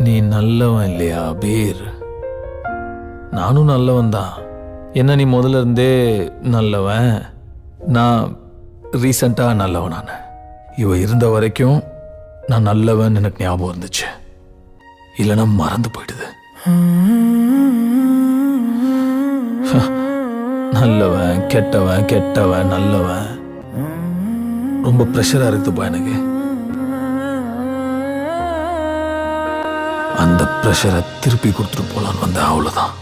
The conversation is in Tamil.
நீ நல்லவன் இல்லையா அபீர்? நானும் நல்லவன் தான். என்ன நீ முதல்ல இருந்தே நல்லவன், நான் ரீசண்டாக நல்லவன். நான் இவ இருந்த வரைக்கும் நான் நல்லவன் எனக்கு ஞாபகம் இருந்துச்சு, இல்லைன்னா மறந்து போயிடுது. நல்லவன் கெட்டவன், கெட்டவன் நல்லவன், ரொம்ப ப்ரெஷரா இருக்குதுப்பா எனக்கு. அந்த ப்ரெஷரை திருப்பி கொடுத்துட்டு போலான்னு வந்தேன், அவ்வளோதான்.